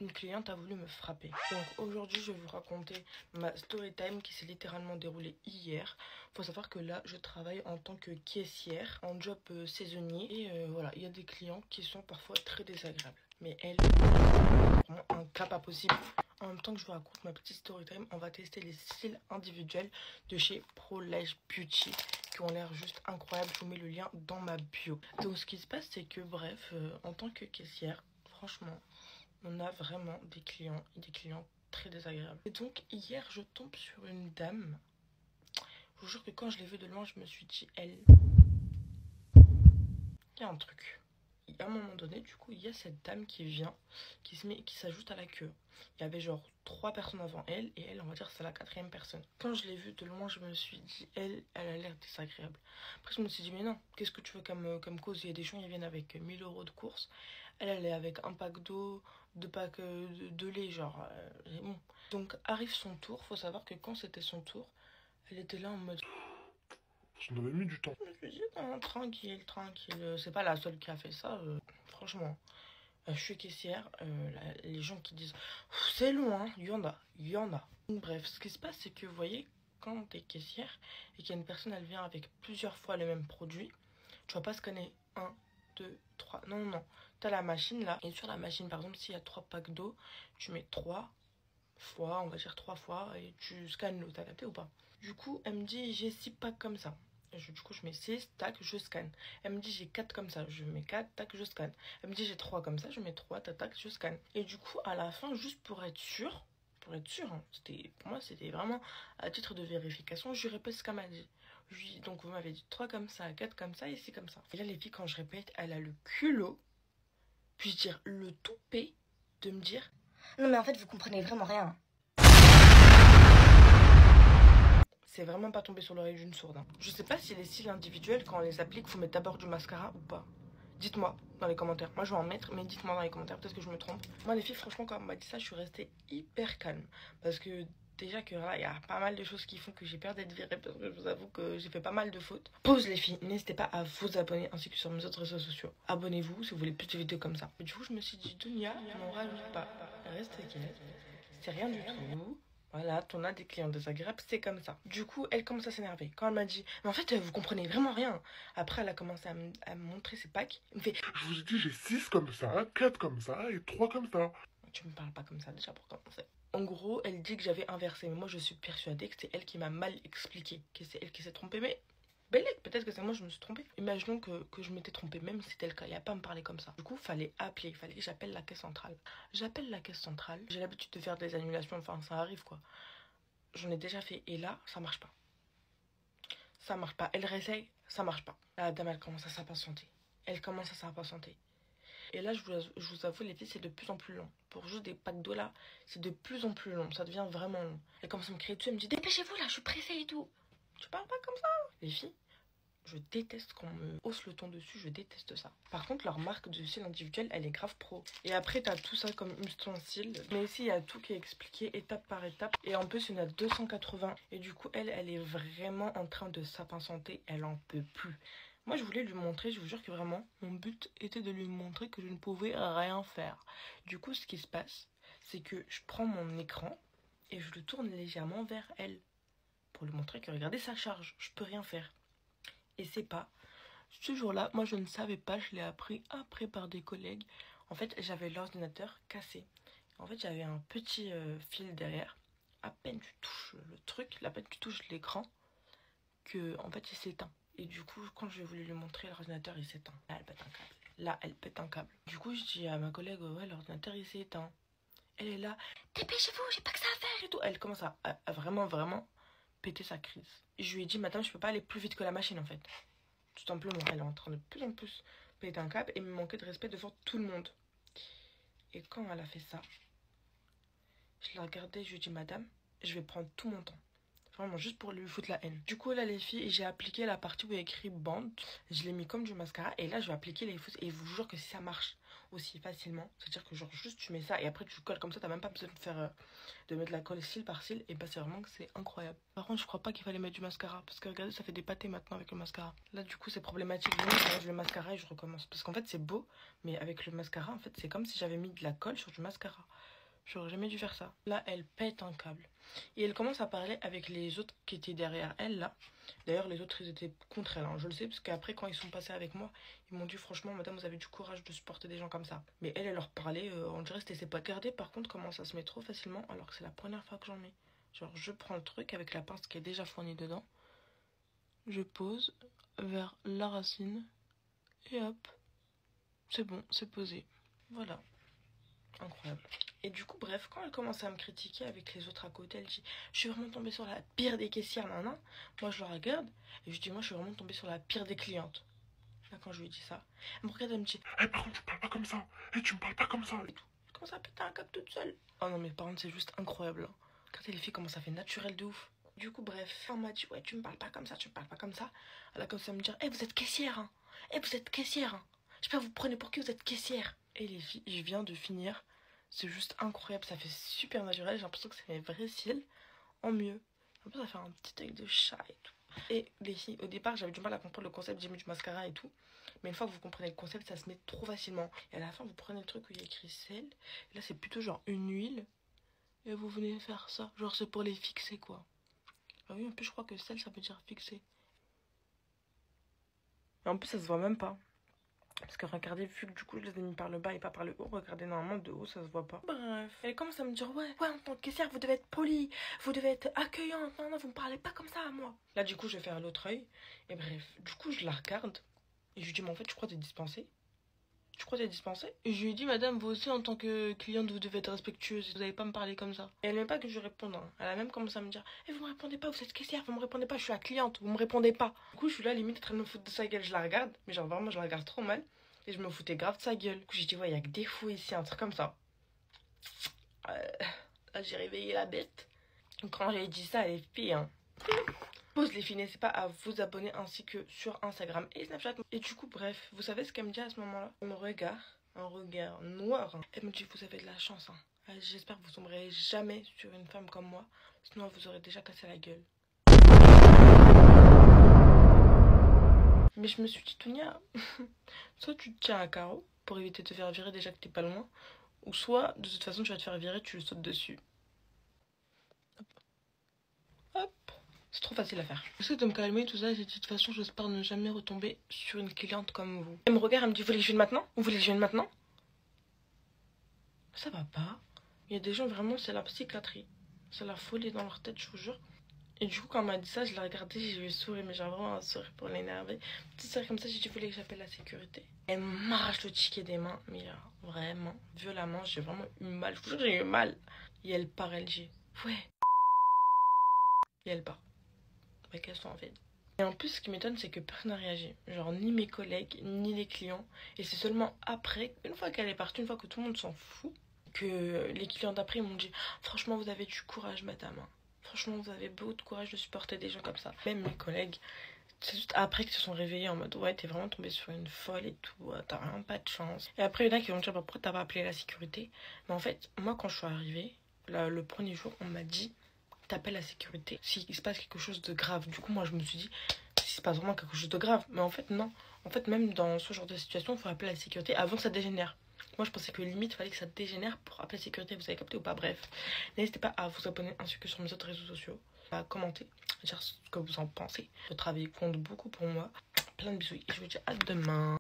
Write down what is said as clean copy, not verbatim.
Une cliente a voulu me frapper. Donc aujourd'hui, je vais vous raconter ma story time qui s'est littéralement déroulée hier. Faut savoir que là, je travaille en tant que caissière, en job saisonnier. Et voilà, il y a des clients qui sont parfois très désagréables. Mais elle, vraiment un cas pas possible. En même temps que je vous raconte ma petite story time, on va tester les styles individuels de chez ProLash Beauty qui ont l'air juste incroyables. Je vous mets le lien dans ma bio. Donc ce qui se passe, c'est que bref, en tant que caissière, franchement, on a vraiment des clients et des clients très désagréables. Et donc hier, je tombe sur une dame. Je vous jure que quand je l'ai vue de loin, je me suis dit, elle, il y a un truc. Et à un moment donné, du coup, il y a cette dame qui vient, qui s'ajoute à la queue. Il y avait genre 3 personnes avant elle, et elle, on va dire, c'est la 4e personne. Quand je l'ai vue de loin, je me suis dit, elle a l'air désagréable. Après, je me suis dit, mais non, qu'est-ce que tu veux comme cause? Il y a des gens, ils viennent avec 1000 € de course. Elle est avec un pack d'eau, 2 packs de lait, genre, et bon. Donc, arrive son tour. Faut savoir que quand c'était son tour, elle était là en mode... Ça m'avait mis du temps. Je me suis dit, non, tranquille, tranquille. C'est pas la seule qui a fait ça, franchement. Je suis caissière, les gens qui disent c'est loin, il y en a. Bref, ce qui se passe, c'est que vous voyez, quand tu es caissière et qu'il y a une personne, elle vient avec plusieurs fois le même produit, tu vas pas scanner 1, 2, 3. Non, non, non. Tu as la machine là, et sur la machine, par exemple, s'il y a 3 packs d'eau, tu mets 3 fois, on va dire 3 fois, et tu scannes l'eau. T'as capté ou pas? Du coup, elle me dit j'ai 6 packs comme ça. Du coup, je mets 6, tac, je scanne. Elle me dit j'ai 4 comme ça, je mets 4, tac, je scanne. Elle me dit j'ai 3 comme ça, je mets 3, tac, tac, je scanne. Et du coup, à la fin, juste pour être sûr, hein, pour moi, c'était vraiment à titre de vérification, je lui répète ce qu'elle m'a dit. Donc, vous m'avez dit 3 comme ça, 4 comme ça, et 6 comme ça. Et là, les filles, quand je répète, elle a le culot, puis dire le toupet, de me dire non, mais en fait, vous comprenez vraiment rien. C'est vraiment pas tombé sur l'oreille d'une sourde. Hein. Je sais pas si les styles individuels, quand on les applique, faut mettre d'abord du mascara ou pas. Dites-moi dans les commentaires. Moi, je vais en mettre, mais dites-moi dans les commentaires. Peut-être que je me trompe. Moi, les filles, franchement, quand on m'a dit ça, je suis restée hyper calme. Parce que déjà que là, il y a pas mal de choses qui font que j'ai peur d'être virée. Parce que je vous avoue que j'ai fait pas mal de fautes. Pause, les filles. N'hésitez pas à vous abonner ainsi que sur mes autres réseaux sociaux. Abonnez-vous si vous voulez plus de vidéos comme ça. Et du coup, je me suis dit, Dunia, n'en rajoute pas. Reste quiète. C'est rien du tout. Voilà, t'en as des clients désagréables, c'est comme ça. Du coup, elle commence à s'énerver. Quand elle m'a dit, mais en fait, vous comprenez vraiment rien. Après, elle a commencé à me montrer ses packs. Elle me fait, je vous ai dit, j'ai 6 comme ça, 4 comme ça et 3 comme ça. Tu me parles pas comme ça déjà pour commencer. En gros, elle dit que j'avais inversé. Mais moi, je suis persuadée que c'est elle qui m'a mal expliqué. Que c'est elle qui s'est trompée. Mais Bellec, peut-être que c'est moi je me suis trompée. Imaginons que je m'étais trompée, même si c'était le cas, il n'y a pas à me parler comme ça. Du coup, fallait appeler, fallait que j'appelle la caisse centrale. J'appelle la caisse centrale, j'ai l'habitude de faire des annulations, enfin ça arrive quoi. J'en ai déjà fait et là, ça marche pas. Ça marche pas, elle réessaye, ça marche pas. La dame, elle commence à s'impatienter. Elle commence à s'impatienter. Et là, je vous avoue, les filles, c'est de plus en plus long. Pour juste des packs d'eau là, c'est de plus en plus long. Ça devient vraiment long. Elle commence à me crier dessus, elle me dit dépêchez-vous là, je suis pressée et tout. Tu parles pas comme ça. Les filles, je déteste qu'on me hausse le ton dessus, je déteste ça. Par contre, leur marque de style individuel, elle est grave pro. Et après, t'as tout ça comme ustensile. Mais ici, il y a tout qui est expliqué étape par étape. Et en plus, il y en a 280. Et du coup, elle est vraiment en train de s'impatienter. Elle en peut plus. Moi, je voulais lui montrer, je vous jure que vraiment, mon but était de lui montrer que je ne pouvais rien faire. Du coup, ce qui se passe, c'est que je prends mon écran et je le tourne légèrement vers elle. Pour lui montrer que, regardez, ça charge, je peux rien faire. Et c'est pas. Ce jour-là, moi je ne savais pas, je l'ai appris après par des collègues. En fait, j'avais l'ordinateur cassé. En fait, j'avais un petit fil derrière. À peine tu touches le truc, à peine tu touches l'écran, que en fait il s'éteint. Et du coup, quand j'ai voulu lui montrer, l'ordinateur il s'éteint. Là, elle pète un câble. Là, elle pète un câble. Du coup, je dis à ma collègue, ouais, l'ordinateur il s'est éteint. Elle est là, dépêchez-vous, j'ai pas que ça à faire et tout. Elle commence à vraiment péter sa crise. Et je lui ai dit, madame, je peux pas aller plus vite que la machine en fait. Tout simplement, elle est en train de plus en plus péter un câble et me manquer de respect devant tout le monde. Et quand elle a fait ça, je l'ai regardée, je lui ai dit, madame, je vais prendre tout mon temps. Vraiment, juste pour lui foutre la haine. Du coup, là, les filles, j'ai appliqué la partie où il y a écrit bande. Je l'ai mis comme du mascara. Et là, je vais appliquer les fausses. Et je vous jure que si ça marche, aussi facilement. C'est-à-dire que genre juste tu mets ça et après tu colles comme ça, t'as même pas besoin de faire de mettre la colle cils par cils. Et bah c'est vraiment que c'est incroyable. Par contre je crois pas qu'il fallait mettre du mascara parce que regardez ça fait des pâtés maintenant avec le mascara. Là du coup c'est problématique. Donc j'enlève le mascara et je recommence. Parce qu'en fait c'est beau mais avec le mascara en fait c'est comme si j'avais mis de la colle sur du mascara. J'aurais jamais dû faire ça. Là, elle pète un câble. Et elle commence à parler avec les autres qui étaient derrière elle, là. D'ailleurs, les autres, ils étaient contre elle. Hein. Je le sais, parce qu'après, quand ils sont passés avec moi, ils m'ont dit, franchement, madame, vous avez du courage de supporter des gens comme ça. Mais elle leur parlait, on dirait que c'était ses pas. Regardez, par contre, comment ça se met trop facilement, alors que c'est la première fois que j'en mets. Genre, je prends le truc avec la pince qui est déjà fournie dedans. Je pose vers la racine. Et hop. C'est bon, c'est posé. Voilà. Incroyable. Et du coup, bref, quand elle commence à me critiquer avec les autres à côté, elle dit je suis vraiment tombée sur la pire des caissières, nan. Moi, je la regarde et je dis moi, je suis vraiment tombée sur la pire des clientes. Là, quand je lui dis ça, elle me regarde, elle me dit par contre, tu parles pas comme ça. Tu me parles pas comme ça. et tout. Je commence à péter un câble toute seule. Oh non, mais par contre, c'est juste incroyable. Hein. Regardez les filles, comment ça fait naturel de ouf. Du coup, bref, elle m'a dit ouais, tu me parles pas comme ça, tu me parles pas comme ça. Elle a commencé à me dire vous êtes caissière, hein. Vous êtes caissière, hein. Je sais pas, vous prenez pour qui vous êtes caissière. Et les filles, je viens de finir. C'est juste incroyable, ça fait super naturel. J'ai l'impression que c'est mes vrais cils en mieux. En plus, ça fait un petit œil de chat et tout. Et les filles, au départ, j'avais du mal à comprendre le concept. J'ai mis du mascara et tout. Mais une fois que vous comprenez le concept, ça se met trop facilement. Et à la fin, vous prenez le truc où il y a écrit sel. Et là, c'est plutôt genre une huile. Et vous venez faire ça. Genre, c'est pour les fixer, quoi. Ah oui, en plus, je crois que sel, ça veut dire fixer. Et en plus, ça se voit même pas. Parce que regardez, vu que du coup je les ai mis par le bas et pas par le haut, regardez, normalement de haut ça se voit pas. Bref, elle commence à me dire ouais, en tant que caissière vous devez être polie, vous devez être accueillante, non, vous me parlez pas comme ça à moi. Là du coup je vais faire l'autre œil, et bref, du coup je la regarde, et je lui dis mais en fait tu crois t'es dispensée? Tu crois t'es dispensée? Et je lui ai dit madame, vous aussi en tant que cliente vous devez être respectueuse, vous n'allez pas me parler comme ça. Et elle n'aime pas que je réponde, hein. Elle a même commencé à me dire vous me répondez pas, vous êtes caissière, vous me répondez pas, je suis la cliente, vous me répondez pas. Du coup je suis là limite en train de me foutre de sa gueule, je la regarde, mais genre vraiment je la regarde trop mal. Et je me foutais grave de sa gueule. Du coup, j'ai dit, ouais, il y a que des fous ici, un truc comme ça. Là, j'ai réveillé la bête. Quand j'ai dit ça, les filles, hein. Pose les filles, n'hésitez pas à vous abonner ainsi que sur Instagram et Snapchat. Et du coup, bref, vous savez ce qu'elle me dit à ce moment-là? Elle me regarde, un regard noir. Hein. Elle me dit, vous avez de la chance. Hein. J'espère que vous tomberez jamais sur une femme comme moi. Sinon, elle vous aurait déjà cassé la gueule. Mais je me suis dit, Tounia, soit tu te tiens à carreau pour éviter de te faire virer déjà que t'es pas loin, ou soit de toute façon tu vas te faire virer, tu le sautes dessus. Hop. Hop. C'est trop facile à faire. J'essaie de me calmer, tout ça, j'ai dit de toute façon j'espère ne jamais retomber sur une cliente comme vous. Elle me regarde, elle me dit, vous voulez que je vienne maintenant? Vous voulez que je vienne maintenant? Ça va pas. Il y a des gens vraiment, c'est la psychiatrie. C'est la folie dans leur tête, je vous jure. Et du coup, quand elle m'a dit ça, je l'ai regardé, j'ai eu le sourire, mais j'ai vraiment un sourire pour l'énerver. Petit sourire comme ça, j'ai dit, vous voulez que j'appelle la sécurité? Elle m'arrache le ticket des mains, mais vraiment, violemment, j'ai vraiment eu mal. Je vous jure, j'ai eu mal. Et elle part, elle dit, ouais. Et elle part. Mais qu'elles sont en fait. Et en plus, ce qui m'étonne, c'est que personne n'a réagi. Genre, ni mes collègues, ni les clients. Et c'est seulement après, une fois qu'elle est partie, une fois que tout le monde s'en fout, que les clients d'après m'ont dit, franchement, vous avez du courage, madame. Franchement, vous avez beaucoup de courage de supporter des gens comme ça. Même mes collègues, c'est juste après qu'ils se sont réveillés en mode ouais, t'es vraiment tombée sur une folle et tout, t'as vraiment pas de chance. Et après, il y en a qui vont dire bah, pourquoi t'as pas appelé la sécurité? Mais en fait, moi, quand je suis arrivée, le premier jour, on m'a dit t'appelles la sécurité s'il se passe quelque chose de grave. Du coup, moi, je me suis dit si se passe vraiment quelque chose de grave. Mais en fait, non. En fait, même dans ce genre de situation, il faut appeler la sécurité avant que ça dégénère. Moi, je pensais que limite, il fallait que ça dégénère pour appeler la sécurité. Vous avez capté ou pas? Bref, n'hésitez pas à vous abonner ainsi que sur mes autres réseaux sociaux, à commenter, à dire ce que vous en pensez. Votre avis compte beaucoup pour moi. Plein de bisous et je vous dis à demain.